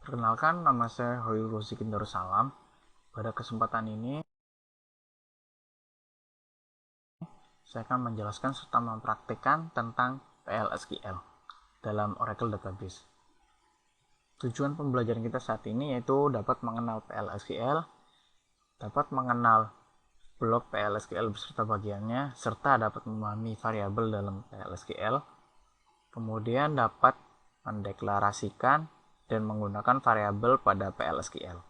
Perkenalkan, nama saya Hoyrul Rozikin Darussalam. Pada kesempatan ini, saya akan menjelaskan serta mempraktikkan tentang PL/SQL dalam Oracle Database. Tujuan pembelajaran kita saat ini yaitu dapat mengenal PL/SQL, dapat mengenal blok PL/SQL beserta bagiannya, serta dapat memahami variabel dalam PL/SQL, kemudian dapat mendeklarasikan dan menggunakan variabel pada PL/SQL.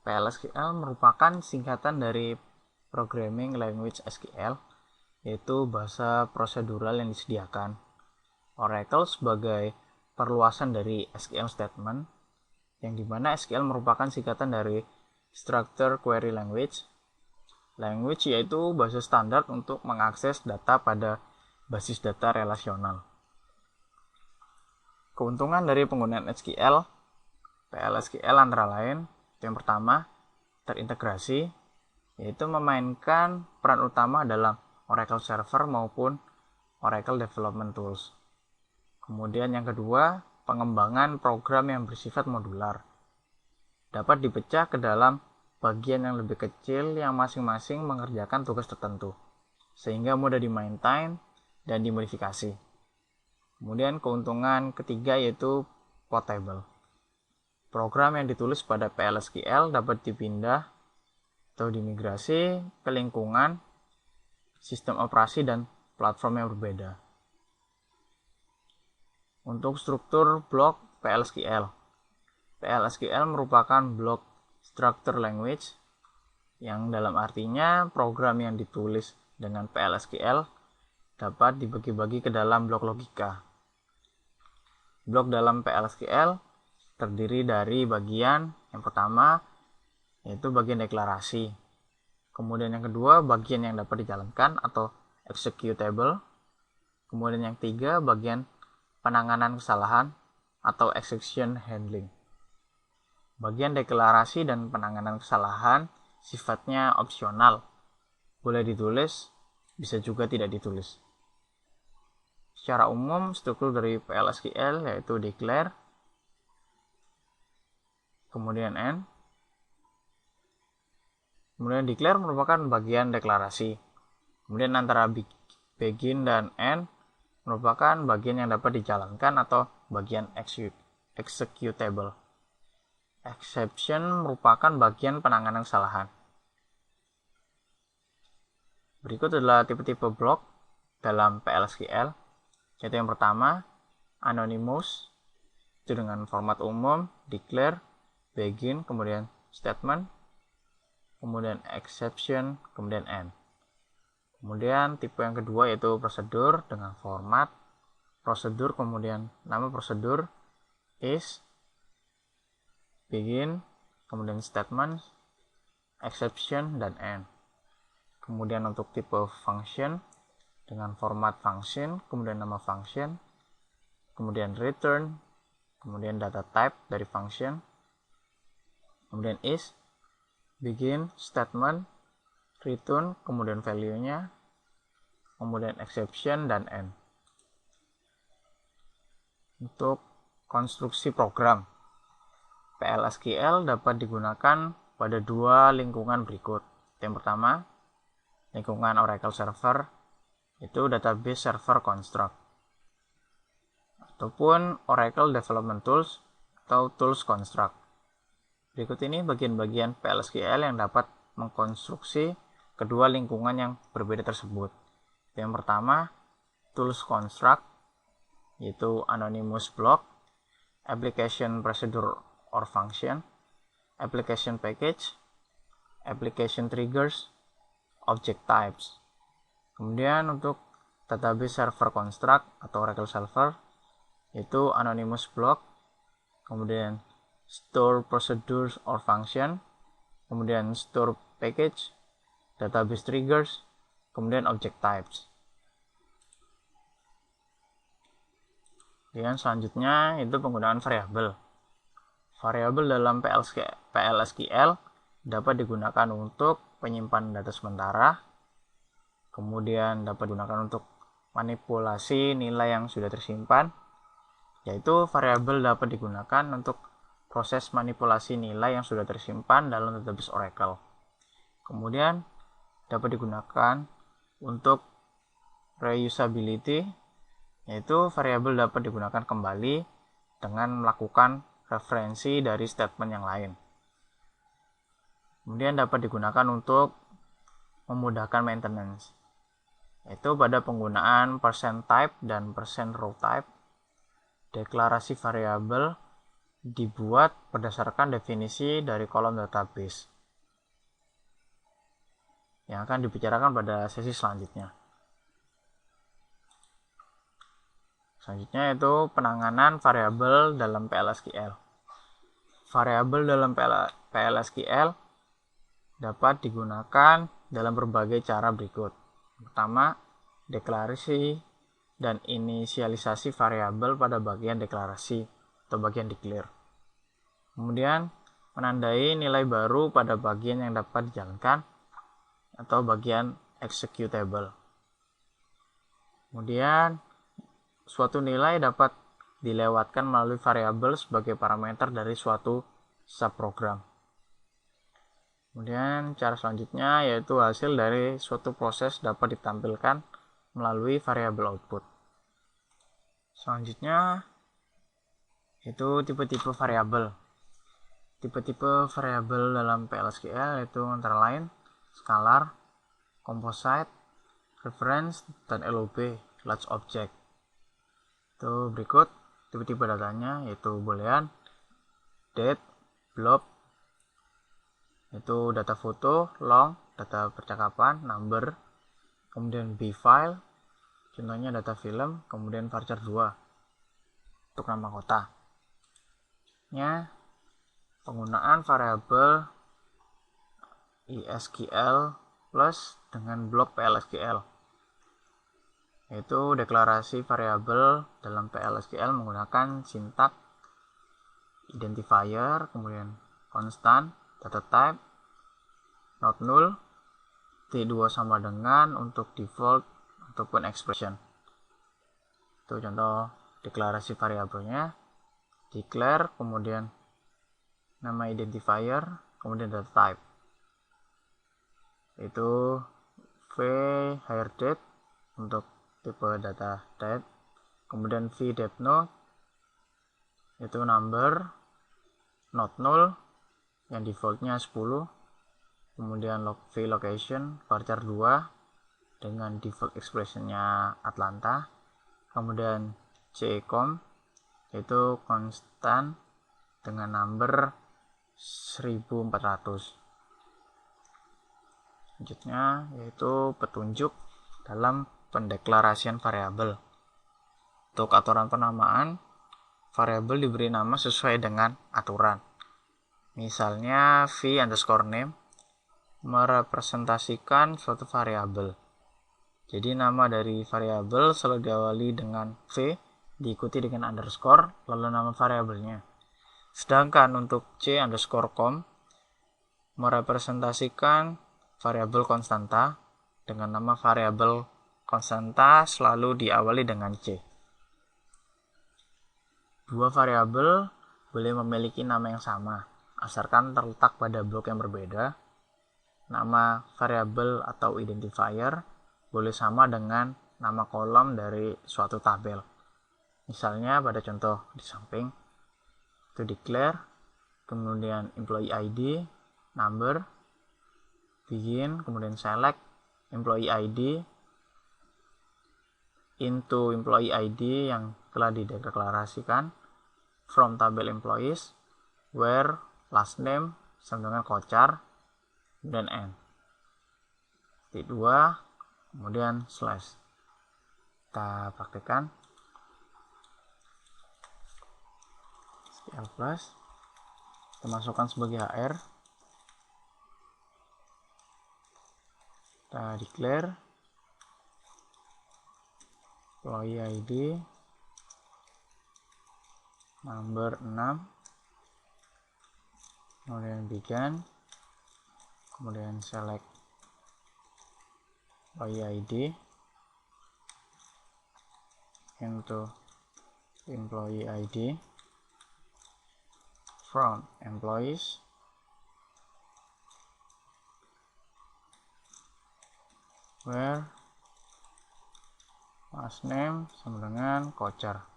PL/SQL merupakan singkatan dari Programming Language SQL, yaitu bahasa prosedural yang disediakan Oracle sebagai perluasan dari SQL Statement, yang dimana SQL merupakan singkatan dari Structured Query Language. Language yaitu bahasa standar untuk mengakses data pada basis data relasional. Keuntungan dari penggunaan SQL, PL/SQL antara lain, yang pertama, terintegrasi, yaitu memainkan peran utama dalam Oracle Server maupun Oracle Development Tools. Kemudian yang kedua, pengembangan program yang bersifat modular. Dapat dipecah ke dalam bagian yang lebih kecil yang masing-masing mengerjakan tugas tertentu, sehingga mudah di-maintain dan dimodifikasi. Kemudian keuntungan ketiga yaitu portable. Program yang ditulis pada PL/SQL dapat dipindah atau dimigrasi ke lingkungan, sistem operasi, dan platform yang berbeda. Untuk struktur blok PL/SQL. PL/SQL merupakan blok structure language yang dalam artinya program yang ditulis dengan PL/SQL dapat dibagi-bagi ke dalam blok logika. Blok dalam PL/SQL terdiri dari bagian yang pertama yaitu bagian deklarasi, kemudian yang kedua bagian yang dapat dijalankan atau executable, kemudian yang ketiga bagian penanganan kesalahan atau exception handling. Bagian deklarasi dan penanganan kesalahan sifatnya opsional, boleh ditulis, bisa juga tidak ditulis. Secara umum struktur dari PL/SQL yaitu declare, kemudian end. Kemudian declare merupakan bagian deklarasi. Kemudian antara begin dan end merupakan bagian yang dapat dijalankan atau bagian executable. Exception merupakan bagian penanganan kesalahan. Berikut adalah tipe-tipe blok dalam PL/SQL, yaitu yang pertama anonymous, itu dengan format umum, declare, begin, kemudian statement, kemudian exception, kemudian end. Kemudian tipe yang kedua yaitu prosedur dengan format prosedur, kemudian nama prosedur, is, begin, kemudian statement, exception, dan end. Kemudian untuk tipe function dengan format function, kemudian nama function, kemudian return, kemudian data type dari function, kemudian is, begin, statement, return, kemudian value-nya, kemudian exception, dan end. Untuk konstruksi program, PL/SQL dapat digunakan pada dua lingkungan berikut. Yang pertama, lingkungan Oracle Server, itu Database Server Construct, ataupun Oracle Development Tools atau Tools Construct. Berikut ini bagian-bagian PL/SQL yang dapat mengkonstruksi kedua lingkungan yang berbeda tersebut. Yang pertama, Tools Construct, yaitu Anonymous Block, Application Procedure or Function, Application Package, Application Triggers, Object Types. Kemudian untuk Database Server Construct atau Oracle Server, yaitu Anonymous Block, kemudian Store Procedures or Function, kemudian Store Package, Database Triggers, kemudian Object Types. Kemudian selanjutnya itu penggunaan variabel. Variabel dalam PL/SQL dapat digunakan untuk penyimpanan data sementara, kemudian dapat digunakan untuk manipulasi nilai yang sudah tersimpan, yaitu variabel dapat digunakan untuk proses manipulasi nilai yang sudah tersimpan dalam database Oracle. Kemudian dapat digunakan untuk reusability, yaitu variabel dapat digunakan kembali dengan melakukan referensi dari statement yang lain. Kemudian dapat digunakan untuk memudahkan maintenance, yaitu pada penggunaan %type dan %rowtype. Deklarasi variabel dibuat berdasarkan definisi dari kolom database yang akan dibicarakan pada sesi selanjutnya. Selanjutnya yaitu penanganan variabel dalam PLSQL. Variabel dalam PLSQL dapat digunakan dalam berbagai cara berikut. Pertama, deklarasi dan inisialisasi variabel pada bagian deklarasi atau bagian declare. Kemudian, menandai nilai baru pada bagian yang dapat dijalankan atau bagian executable. Kemudian, suatu nilai dapat dilewatkan melalui variabel sebagai parameter dari suatu subprogram. Kemudian cara selanjutnya yaitu hasil dari suatu proses dapat ditampilkan melalui variabel output. Selanjutnya yaitu tipe-tipe variabel. Tipe-tipe variabel dalam PLSQL yaitu antara lain scalar, composite, reference, dan LOB, large object. Itu berikut tipe-tipe datanya yaitu boolean, date, blob, itu data foto, long, data percakapan, number, kemudian b-file, contohnya data film, kemudian varchar 2 untuk nama kota. Penggunaan variabel ISQL plus dengan blok PLSQL, yaitu deklarasi variabel dalam PLSQL menggunakan sintak identifier, kemudian constant, data type, not null, T2 sama dengan untuk default ataupun expression. Itu contoh deklarasi variabelnya. Declare, kemudian nama identifier, kemudian data type. Itu v hire date untuk tipe data date, kemudian v date node itu number, not null yang defaultnya 10, kemudian v location varchar 2 dengan default expressionnya Atlanta, kemudian com yaitu konstan dengan number 1400. Selanjutnya yaitu petunjuk dalam pendeklarasian variabel. Untuk aturan penamaan, variabel diberi nama sesuai dengan aturan. Misalnya v_name merepresentasikan suatu variabel. Jadi nama dari variabel selalu diawali dengan v, diikuti dengan underscore, lalu nama variabelnya. Sedangkan untuk c_com merepresentasikan variabel konstanta dengan nama variabel konstanta selalu diawali dengan c. Dua variabel boleh memiliki nama yang sama, asalkan terletak pada blok yang berbeda. Nama variabel atau identifier boleh sama dengan nama kolom dari suatu tabel. Misalnya pada contoh di samping, itu declare, kemudian employee ID, number, begin, kemudian select employee ID into employee ID yang telah dideklarasikan from tabel employees, where last name sama dengan kocar, kemudian n. T2, kemudian slash. Kita praktekkan. SQL plus, kita masukkan sebagai HR. Kita declare employee ID number 6, kemudian begin, kemudian select employee ID into employee ID from employees where last name sama dengan Kocar.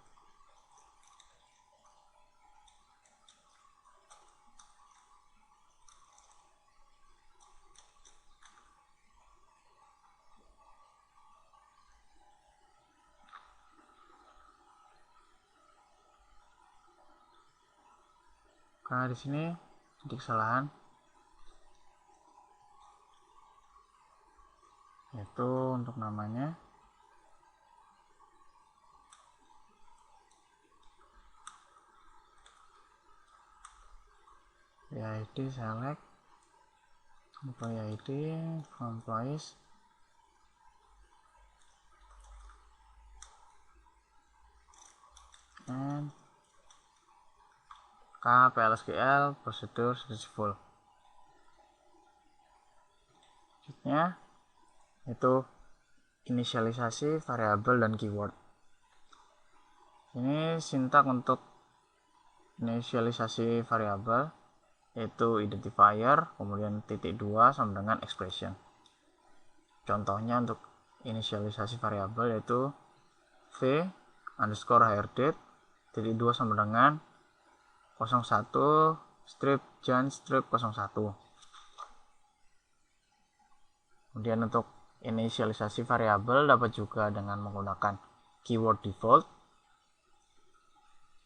Karena di sini ada kesalahan, yaitu untuk namanya ID select employee ID from employees and PLSQL prosedur successful. Selanjutnya itu inisialisasi variabel dan keyword. Ini sintak untuk inisialisasi variabel yaitu identifier, kemudian titik 2 sama dengan expression. Contohnya untuk inisialisasi variabel yaitu v underscore hire date titik 2 sama dengan 01 strip jan strip 01. Kemudian untuk inisialisasi variabel dapat juga dengan menggunakan keyword default.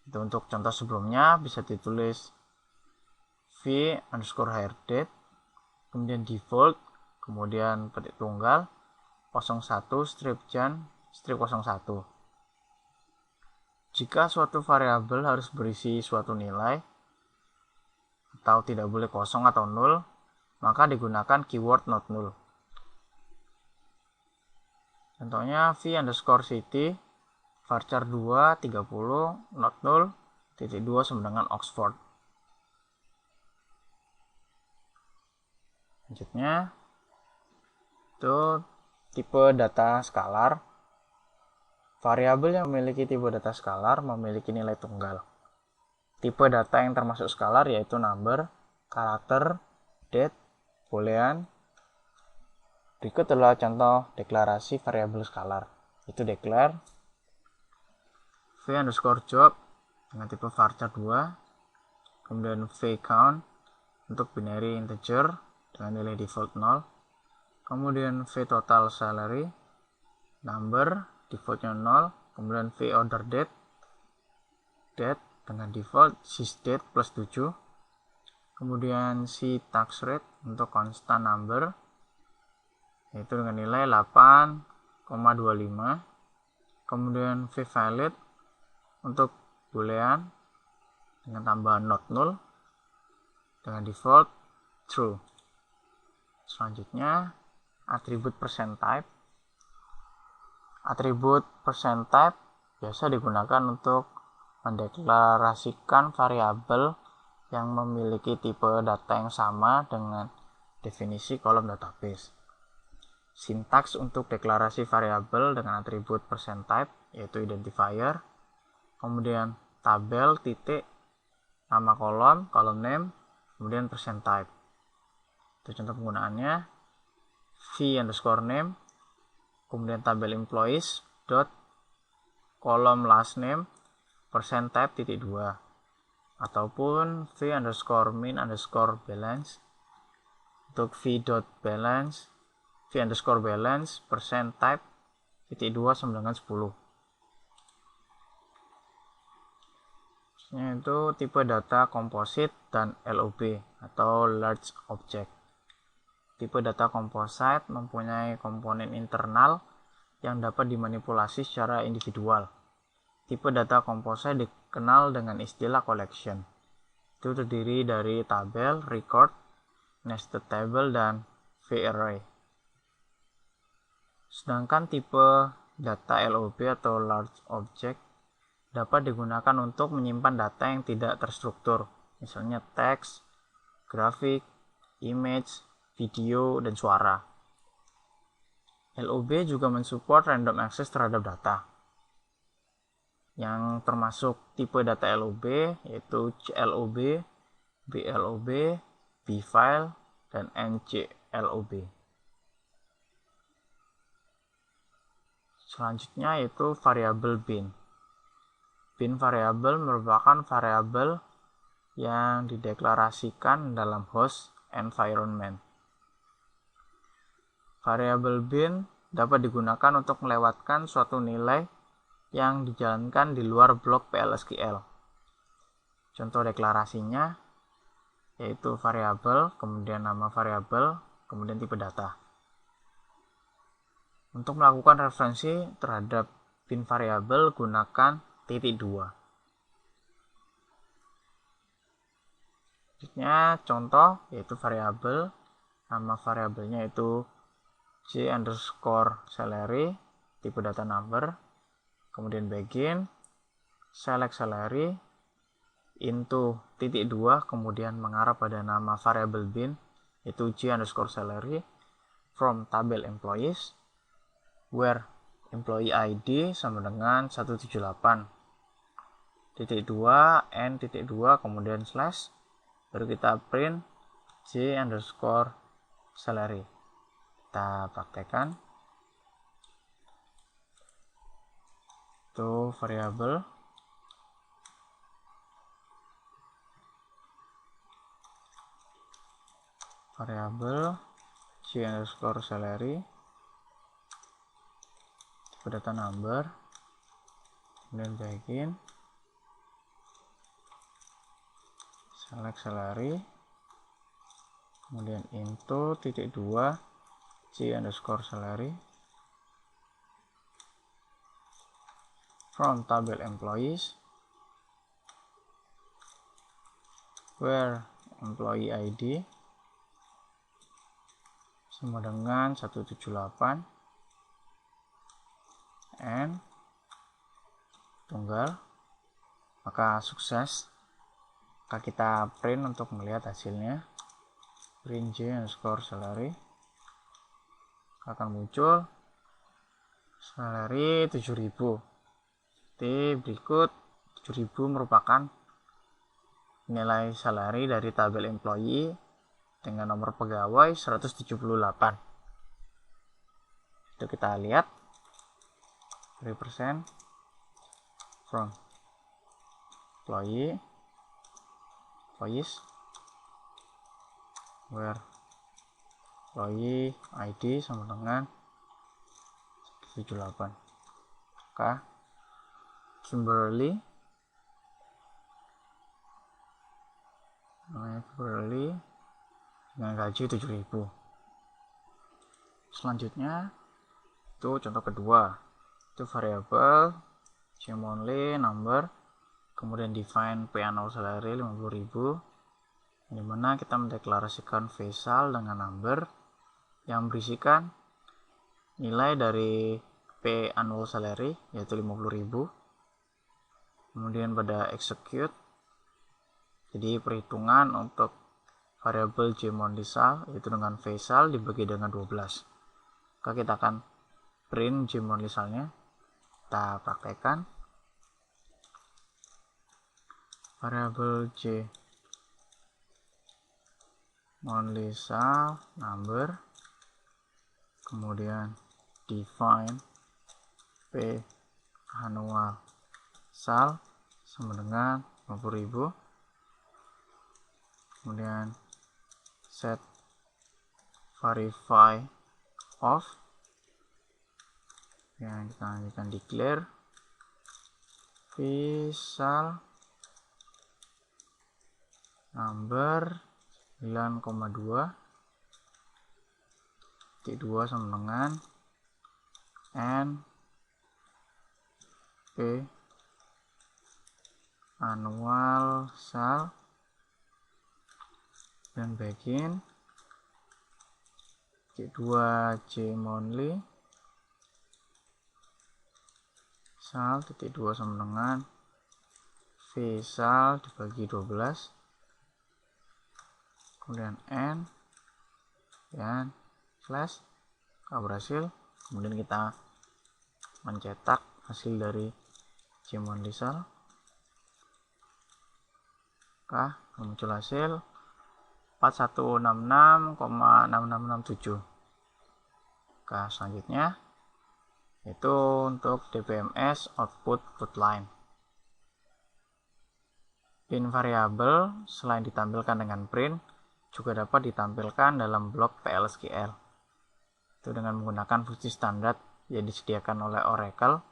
Itu untuk contoh sebelumnya bisa ditulis v underscore hire date, kemudian default, kemudian petik tunggal 01 strip jan strip 01. Jika suatu variabel harus berisi suatu nilai atau tidak boleh kosong atau nol, maka digunakan keyword not null. Contohnya v underscore city varchar 2 30 not null titik 2 sama dengan Oxford. Selanjutnya itu tipe data skalar. Variabel yang memiliki tipe data skalar memiliki nilai tunggal. Tipe data yang termasuk skalar yaitu number, karakter, date, boolean. Berikut adalah contoh deklarasi variabel skalar. Itu declare v underscore job dengan tipe varchar 2, kemudian v count untuk binary integer dengan nilai default 0, kemudian v total salary, number defaultnya 0, kemudian v order date dengan default sysdate plus 7, kemudian c tax rate untuk constant number yaitu dengan nilai 8,25, kemudian v valid untuk boolean dengan tambahan not null dengan default true. Selanjutnya atribut percent type. Atribut percent type biasa digunakan untuk mendeklarasikan variabel yang memiliki tipe data yang sama dengan definisi kolom database. Sintaks untuk deklarasi variabel dengan atribut percent type yaitu identifier, kemudian tabel titik nama kolom, column name, kemudian percent type. Itu contoh penggunaannya v underscore name, kemudian tabel employees dot kolom last name percent type titik 2, ataupun v underscore min underscore balance untuk v dot balance v underscore balance percent type titik 2 sama dengan 10. Itu tipe data komposit dan LOB atau large object. Tipe data composite mempunyai komponen internal yang dapat dimanipulasi secara individual. Tipe data composite dikenal dengan istilah collection. Itu terdiri dari tabel, record, nested table, dan v-array. Sedangkan tipe data LOB atau large object dapat digunakan untuk menyimpan data yang tidak terstruktur, misalnya teks, grafik, image, video, dan suara. LOB juga mensupport random access terhadap data. yang termasuk tipe data LOB, yaitu CLOB, BLOB, BFile, dan NCLOB. Selanjutnya yaitu variabel bin. Bin variabel merupakan variabel yang dideklarasikan dalam host environment. Variabel bin dapat digunakan untuk melewatkan suatu nilai yang dijalankan di luar blok PL/SQL. Contoh deklarasinya yaitu variabel, kemudian nama variabel, kemudian tipe data. Untuk melakukan referensi terhadap bin variabel, gunakan "-2". Selanjutnya contoh yaitu variabel, nama variabelnya itu j_salary, tipe data number, kemudian begin, select salary, into "-2", kemudian mengarah pada nama variabel bin yaitu j_salary, from tabel employees, where employee ID sama dengan 178, "-2", n_2, kemudian slash, baru kita print j_salary. Kita praktekkan. Itu variabel j_salary, tipe data number, kemudian begin, select salary, kemudian into "-2", j_salary, from tabel employees, where employee ID sama dengan 178, n tunggal. Maka sukses. Maka kita print untuk melihat hasilnya. Print j_salary, akan muncul salary 7.000. Di berikut 7.000 merupakan nilai salary dari tabel employee dengan nomor pegawai 178. Itu kita lihat 3% from employees, where employee ID sama dengan 178. Maka Kimberly dengan gaji 7.000. Selanjutnya itu contoh kedua, itu variabel j_monthly number, kemudian define p_annual salary 50.000, dimana kita mendeklarasikan Faisal dengan number yang berisikan nilai dari p_annual salary yaitu 50.000. Kemudian pada execute, jadi perhitungan untuk variabel j_monthly sal yaitu dengan Faisal dibagi dengan 12. Maka kita akan print j_monthly salnya. Kita praktekkan. Variabel j_monthly sal number, kemudian define p_annual sal sama dengan 50.000, kemudian set verify off, yang kita lanjutkan declare Faisal number 9,2, -2 sama dengan n p annual sal, dan begin -2 j_monthly sal -2 sama dengan Faisal dibagi 12, kemudian n dan slash. Kalau berhasil, kemudian kita mencetak hasil dari gmonlisal. Oke, muncul hasil 4166,6667. Oke, selanjutnya itu untuk dbms output put line. Pin variabel selain ditampilkan dengan print juga dapat ditampilkan dalam blok PL/SQL. Itu dengan menggunakan fungsi standar yang disediakan oleh Oracle,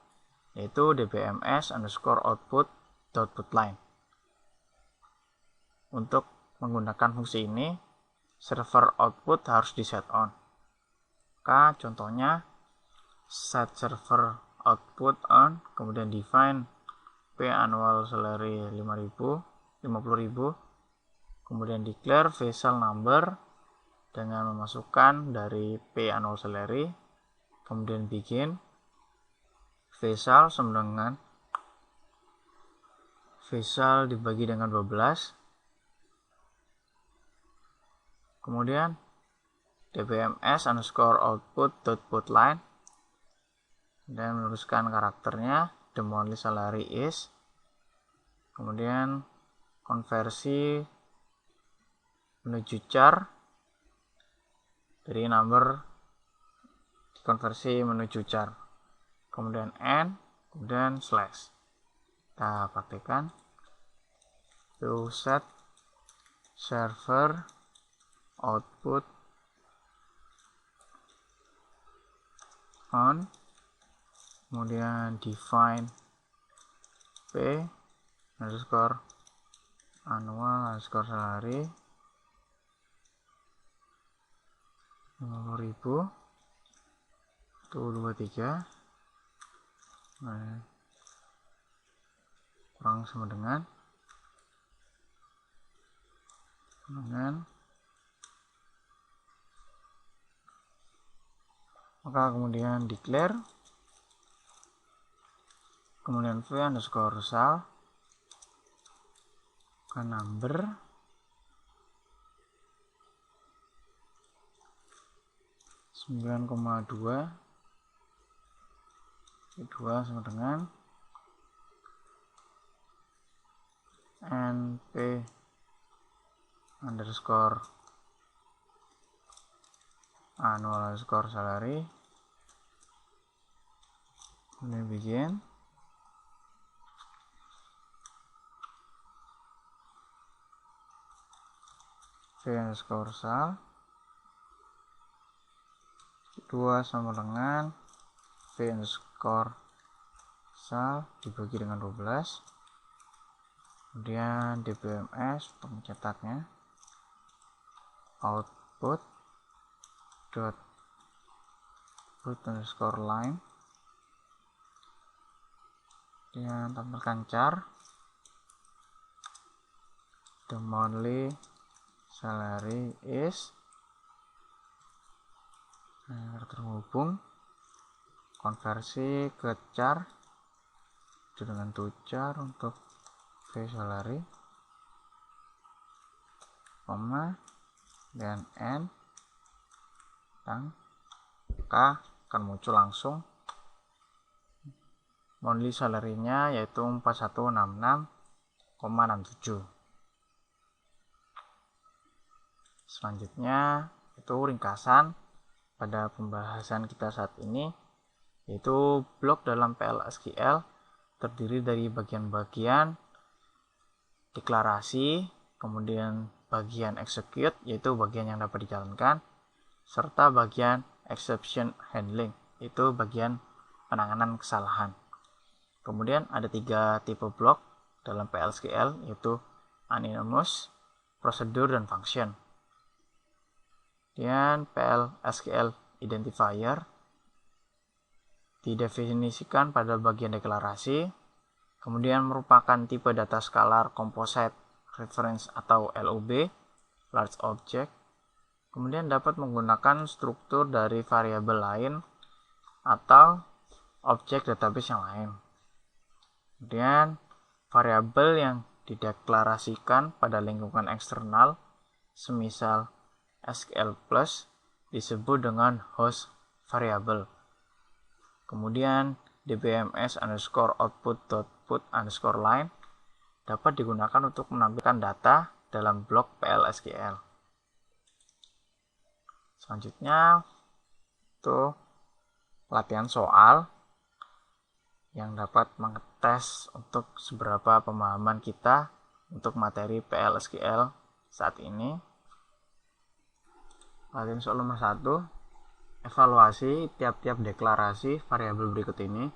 yaitu dbms_output.putLine. Untuk menggunakan fungsi ini, server output harus di set on. Maka contohnya set server output on, kemudian define P annual salary 50.000, kemudian declare vessel number dengan memasukkan dari P annual salary, kemudian bikin vessel sama dengan vessel dibagi dengan 12, kemudian dbms_output.putLine dan menuliskan karakternya the monthly salary is, kemudian konversi menuju char dari number dikonversi menuju char, kemudian n, kemudian slash. Kita praktekkan. To set server output on, kemudian define P underscore annual underscore salary 50.000 itu 23, kurang sama dengan maka kemudian declare, kemudian v underscore sal ke number, (9,2) 2 sama dengan np underscore annual underscore salary, kemudian begin v underscore sal 2 sama dengan v underscore sal dibagi dengan 12, kemudian dbms untuk mencetaknya output dot put underscore line, kemudian tampilkan char the monthly salary is, terhubung konversi ke char itu dengan to char untuk v salary, koma dan n, dan k akan muncul langsung monthly salary-nya yaitu 4166,67. Selanjutnya itu ringkasan pada pembahasan kita saat ini, yaitu blok dalam PL/SQL terdiri dari bagian-bagian deklarasi, kemudian bagian execute yaitu bagian yang dapat dijalankan, serta bagian exception handling yaitu bagian penanganan kesalahan. Kemudian ada 3 tipe blok dalam PL/SQL yaitu anonymous, prosedur, dan function. Kemudian PL/SQL identifier didefinisikan pada bagian deklarasi, kemudian merupakan tipe data scalar composite reference atau LOB, large object, kemudian dapat menggunakan struktur dari variabel lain atau objek database yang lain. Kemudian variabel yang dideklarasikan pada lingkungan eksternal, semisal SQL Plus, disebut dengan host variable. Kemudian dbms underscore output dot put underscore line dapat digunakan untuk menampilkan data dalam blok PL/SQL. Selanjutnya itu latihan soal yang dapat mengetes untuk seberapa pemahaman kita untuk materi PL/SQL saat ini. Latihan soal nomor 1, evaluasi tiap-tiap deklarasi variabel berikut ini,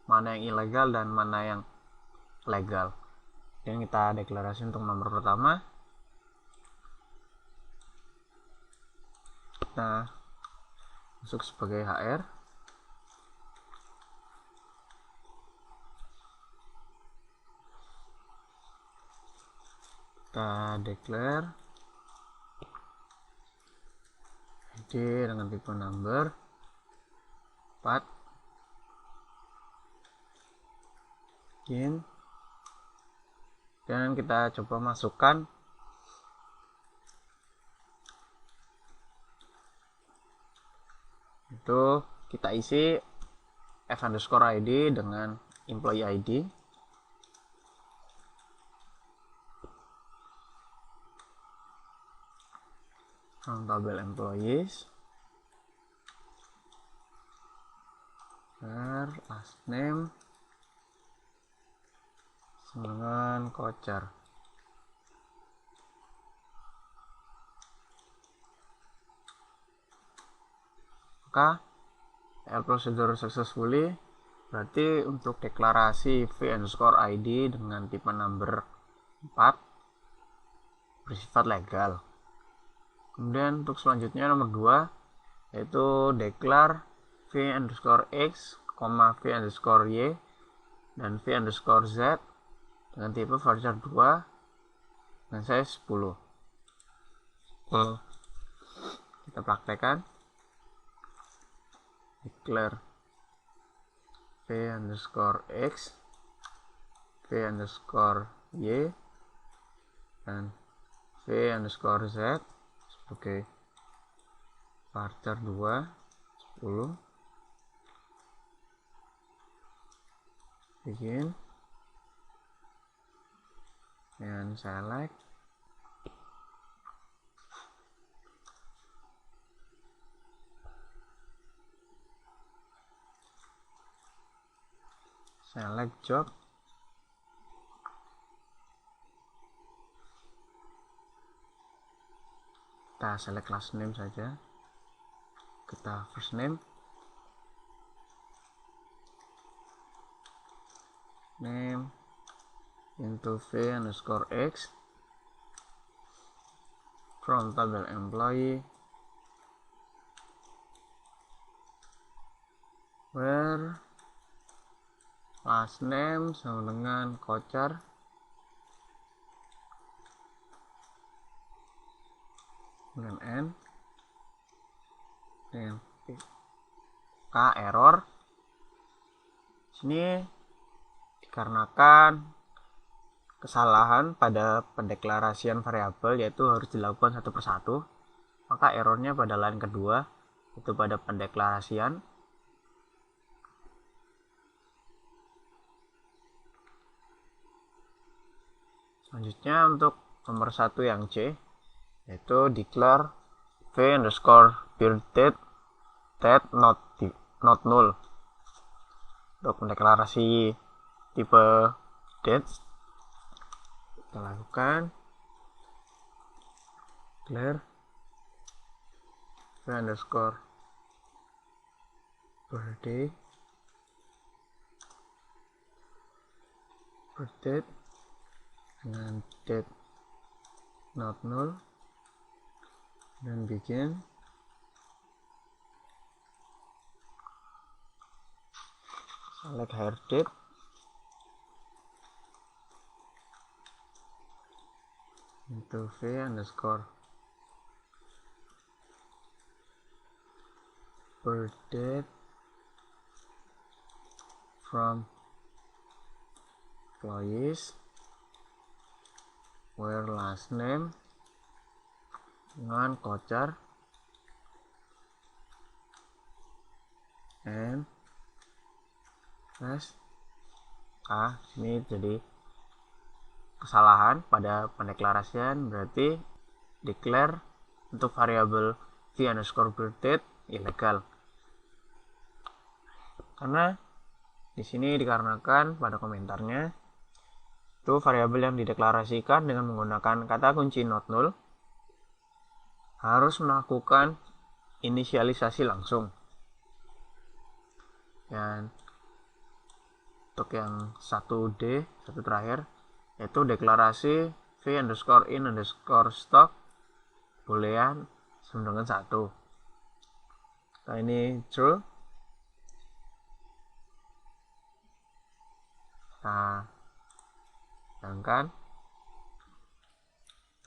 mana yang ilegal dan mana yang legal. Dan kita deklarasi untuk nomor pertama. Kita masuk sebagai HR. Kita declare ID dengan tipe number 4 begin, dan kita coba masukkan itu, kita isi f_id dengan employee ID. From tabel employees, last name dengan voucher. Maka procedure successfully, berarti untuk deklarasi v_id dengan tipe number 4 bersifat legal. Kemudian untuk selanjutnya nomor 2, yaitu declare v_x, v_y dan v_z dengan tipe varchar 2 dan size 10. Kita praktekkan. Declare v_x, v_y dan v_z sebagai varchar 2 10. Begin dan select. Select job. Kita select last name saja. Kita first name. Name into v_x from tabel employee where last name sama dengan voucher dengan n dengan k error. Sini dikarenakan kesalahan pada pendeklarasian variabel, yaitu harus dilakukan satu persatu, maka errornya pada line kedua, itu pada pendeklarasian. Selanjutnya untuk nomor 1 yang C, yaitu declare v_birthdate not null. Untuk mendeklarasi tipe date, kita lakukan declare v_birthday dengan date not null dan begin. Select hire date, into v_birthdate from employees where last name dengan voucher and Terus sini jadi kesalahan pada pendeklarasian, berarti declare untuk variabel v underscore birthdate ilegal. Karena di sini dikarenakan pada komentarnya itu variabel yang dideklarasikan dengan menggunakan kata kunci not null harus melakukan inisialisasi langsung. Dan untuk yang 1D, satu terakhir, yaitu deklarasi v underscore in underscore stock boolean sama dengan 1. Nah, ini true. Nah, sedangkan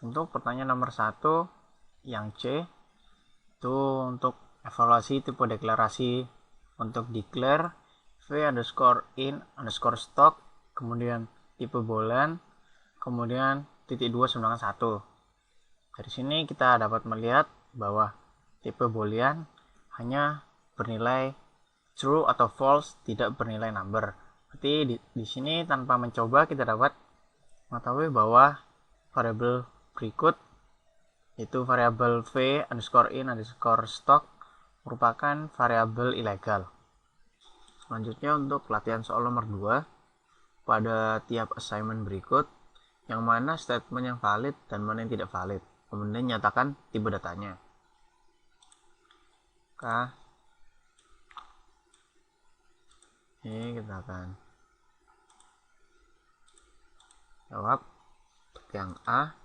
untuk pertanyaan nomor 1 yang C itu untuk evaluasi tipe deklarasi untuk declare v underscore in underscore stock, kemudian tipe boolean, kemudian titik 2 sama dengan 1. Dari sini kita dapat melihat bahwa tipe boolean hanya bernilai true atau false, tidak bernilai number. Berarti di sini tanpa mencoba kita dapat mengetahui bahwa variabel berikut yaitu variabel v underscore in underscore stock merupakan variabel ilegal. Selanjutnya untuk latihan soal nomor 2, pada tiap assignment berikut yang mana statement yang valid dan mana yang tidak valid, kemudian nyatakan tipe datanya. Ini kita akan jawab untuk yang A.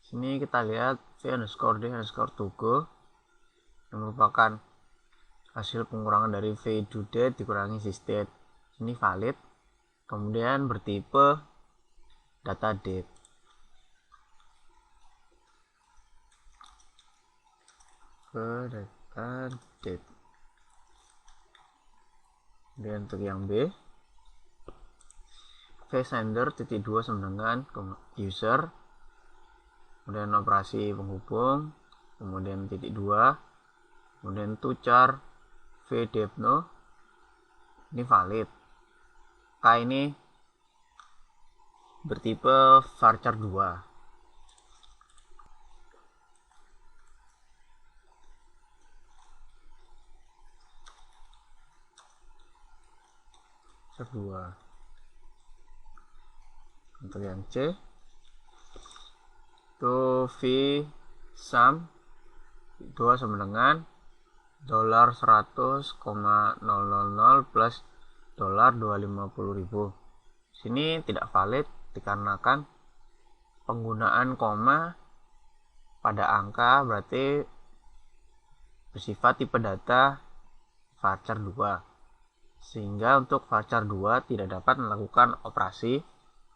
Sini kita lihat v underscore d underscore to go yang merupakan hasil pengurangan dari v due date dikurangi sysdate. Ini valid, kemudian bertipe data date. Data date. Kemudian untuk yang B, v sender titik 2 sama dengan user, kemudian operasi penghubung, kemudian titik 2, kemudian to char v depno, ini valid. K ini bertipe varchar 2. Untuk yang C itu v sum 2 sama dengan $100,000 plus $250.000. Sini tidak valid dikarenakan penggunaan koma pada angka berarti bersifat tipe data varchar 2, sehingga untuk varchar 2 tidak dapat melakukan operasi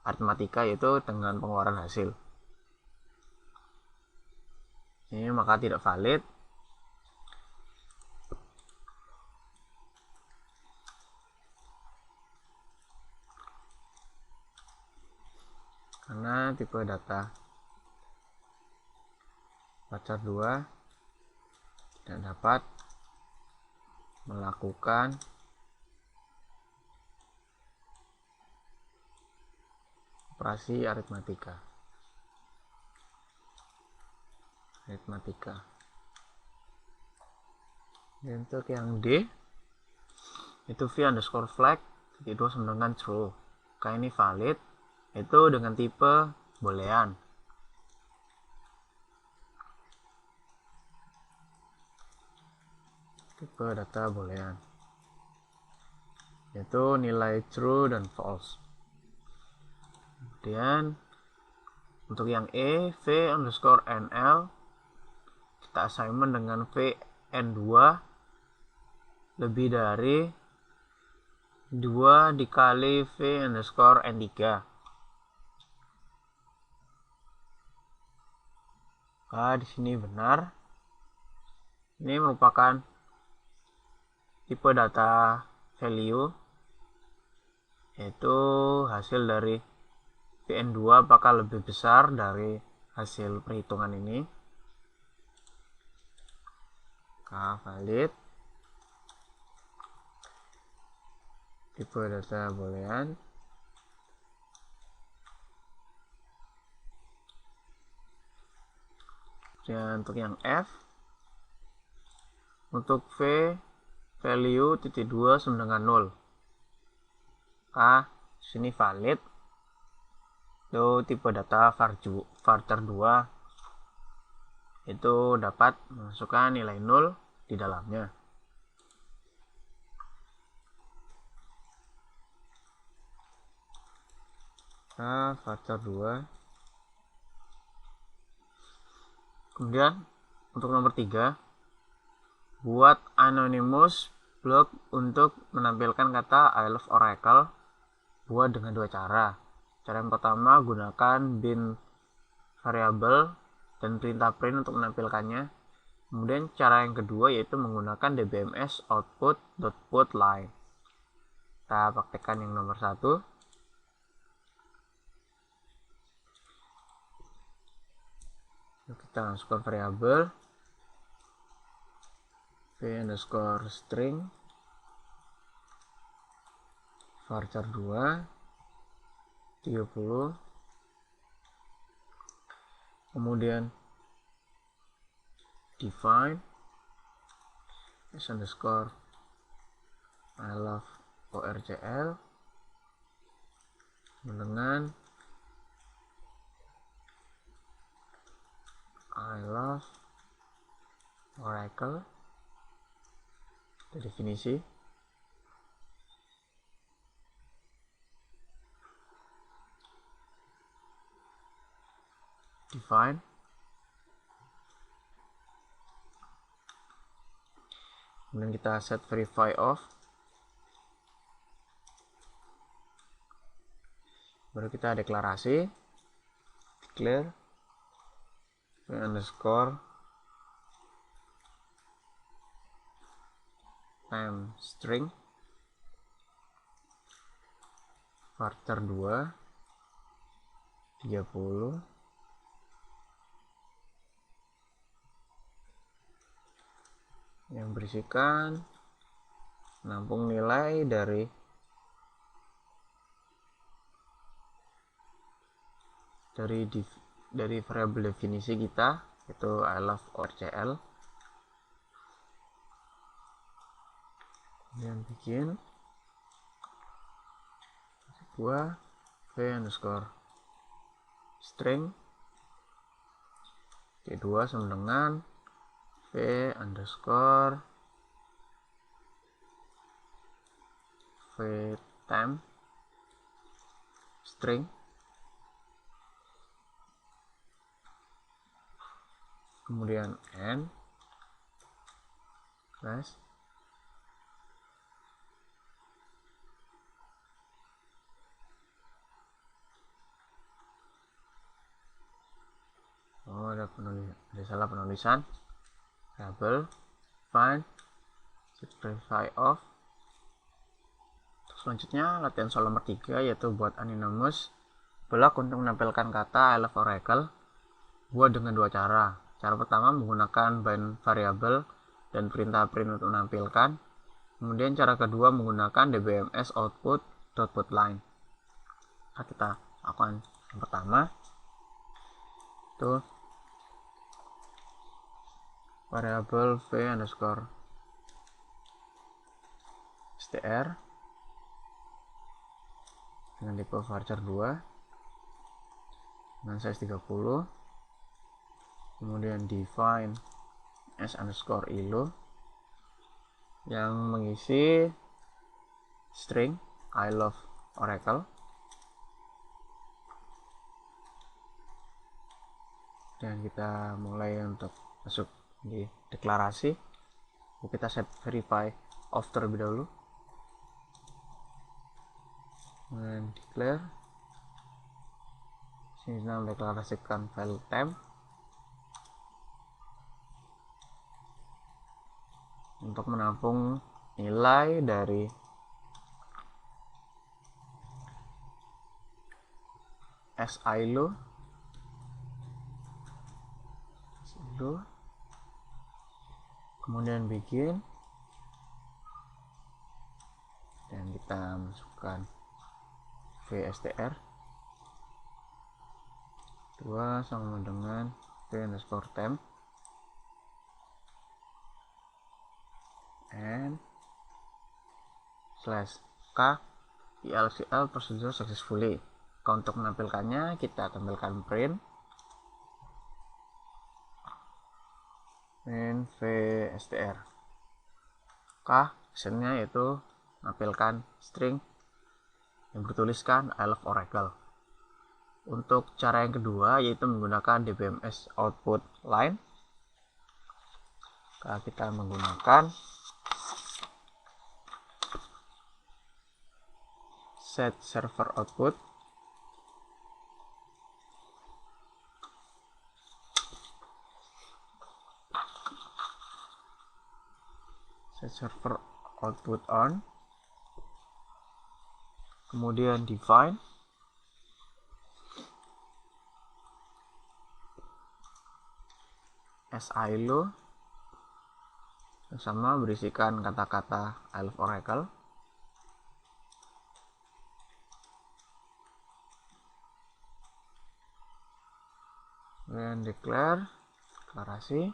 aritmatika yaitu dengan pengeluaran hasil. Ini maka tidak valid. Karena tipe data varchar 2 tidak dapat melakukan operasi aritmatika. Dan untuk yang D itu v underscore flag titik 2 sama dengan true. Ini valid, itu dengan tipe boolean. Tipe data boolean yaitu nilai true dan false. Kemudian untuk yang E, v underscore nl kita assignment dengan v n2 lebih dari 2 dikali v underscore n3. Di sini benar. Ini merupakan tipe data value, yaitu hasil dari vn2 apakah lebih besar dari hasil perhitungan ini. Valid. tipe data boolean. Dan untuk yang F, untuk V value titik 2 sama dengan 0. A sini valid. Itu tipe data varchar 2 itu dapat memasukkan nilai 0 di dalamnya. Nah, varchar 2. Kemudian untuk nomor 3, buat anonymous block untuk menampilkan kata I love Oracle. Buat dengan dua cara. Cara yang pertama, gunakan bin variable dan perintah print untuk menampilkannya. Kemudian cara yang kedua yaitu menggunakan dbms output.put line. Kita praktekkan yang nomor 1. Kita masukkan variabel v_string varchar 2 30, kemudian define s_ I love orcl dengan I love Oracle. Definisi define, kemudian kita set verify off, baru kita deklarasi declare _time string varchar 2 30 yang berisikan menampung nilai dari variabel definisi kita, yaitu I love orcl. Kemudian bikin sebuah v_string t2 sama dengan v_time string, kemudian n slash ada salah penulisan variabel find set verify off. Selanjutnya latihan soal nomor 3 yaitu buat anonymous block untuk menampilkan kata I love Oracle. Buat dengan dua cara. Cara pertama menggunakan bind variable dan perintah print untuk menampilkan. Kemudian cara kedua menggunakan dbms output.put line. Nah, kita lakukan yang pertama itu variabel v_str dengan tipe varchar 2 dengan size 30, kemudian define s_ilo yang mengisi string I love Oracle, dan kita mulai untuk masuk di deklarasi. Kita set verify off terlebih dahulu dan declare. Sini kita mendeklarasikan file temp untuk menampung nilai dari s_ilo, kemudian bikin, dan kita kita masukkan vstr 2 sama dengan v underscore temp and slash k PLSQL procedure successfully. Untuk menampilkannya kita tampilkan print in vstr k, actionnya yaitu menampilkan string yang bertuliskan I love Oracle. Untuk cara yang kedua yaitu menggunakan DBMS output line. Kita menggunakan set server output on, kemudian define silo sama berisikan kata-kata I love Oracle. Kemudian declare deklarasi,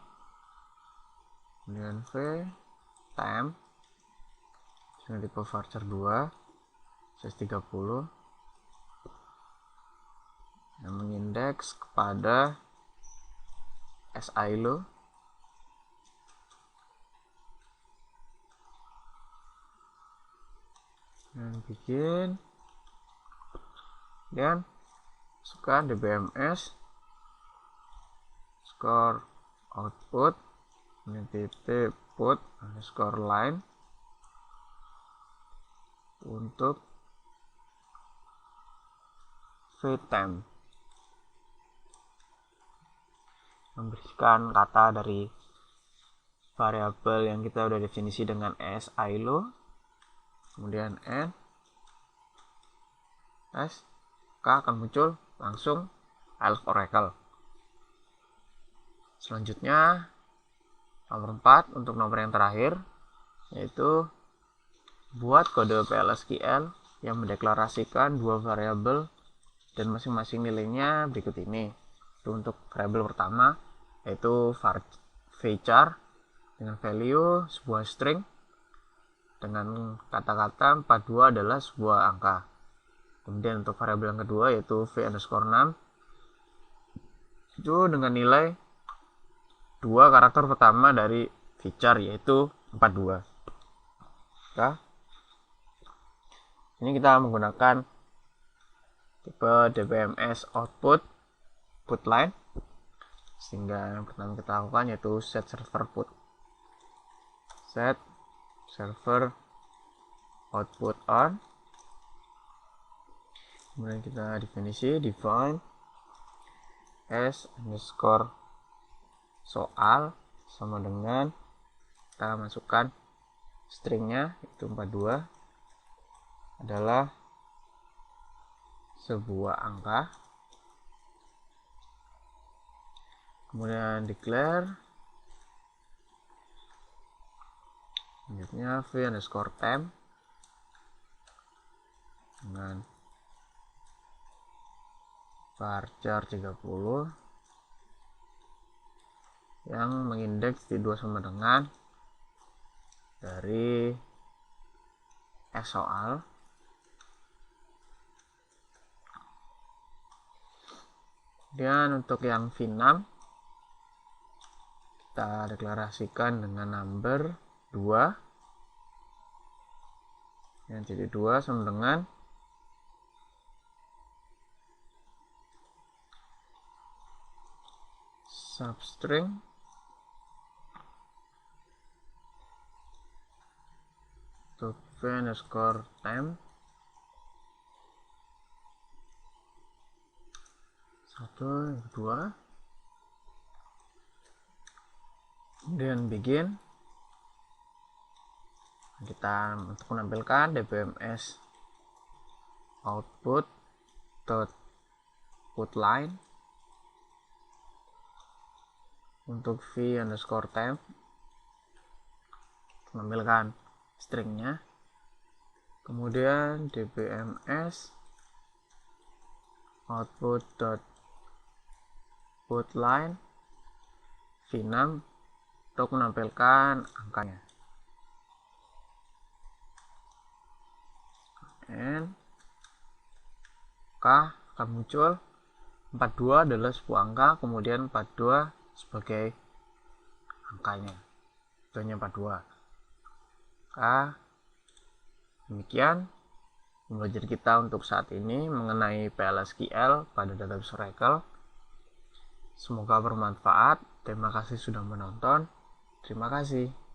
kemudian v time dengan tipe varchar 2 size 30 yang mengindeks kepada silo dan bikin dan masukkan DBMS score output ini titik put underscore line untuk vtemp memberisikan kata dari variabel yang kita udah definisi dengan silo, kemudian n s k akan muncul langsung I love Oracle. Selanjutnya nomor 4 untuk nomor yang terakhir yaitu buat kode PLSQL yang mendeklarasikan dua variabel dan masing-masing nilainya berikut ini. Itu untuk variabel pertama yaitu varchar dengan value sebuah string dengan kata-kata 42 adalah sebuah angka. Kemudian untuk variabel yang kedua yaitu v underscore 6 itu dengan nilai dua karakter pertama dari varchar yaitu 42. Nah, ini kita menggunakan tipe DBMS output put line, sehingga yang pertama kita lakukan yaitu set server put, set server output on, kemudian kita definisi define s underscore soal sama dengan kita masukkan stringnya itu 42 adalah sebuah angka, kemudian declare selanjutnya v underscore temp dengan varchar 30 yang mengindeks di 2 sama dengan dari soal, dan untuk yang v6 kita deklarasikan dengan number 2 yang jadi 2 sama dengan substring untuk v underscore temp 1, 2, kemudian begin. Kita untuk menampilkan DBMS output dot put line untuk v underscore temp menampilkan stringnya, kemudian kemudian dbms output.putLine v6 untuk menampilkan angkanya. Dan K akan muncul 42 adalah sebuah angka, kemudian 42 sebagai angkanya. Itu hanya 42. K. Demikian pembelajaran kita untuk saat ini mengenai PL/SQL pada database Oracle. Semoga bermanfaat. Terima kasih sudah menonton. Terima kasih.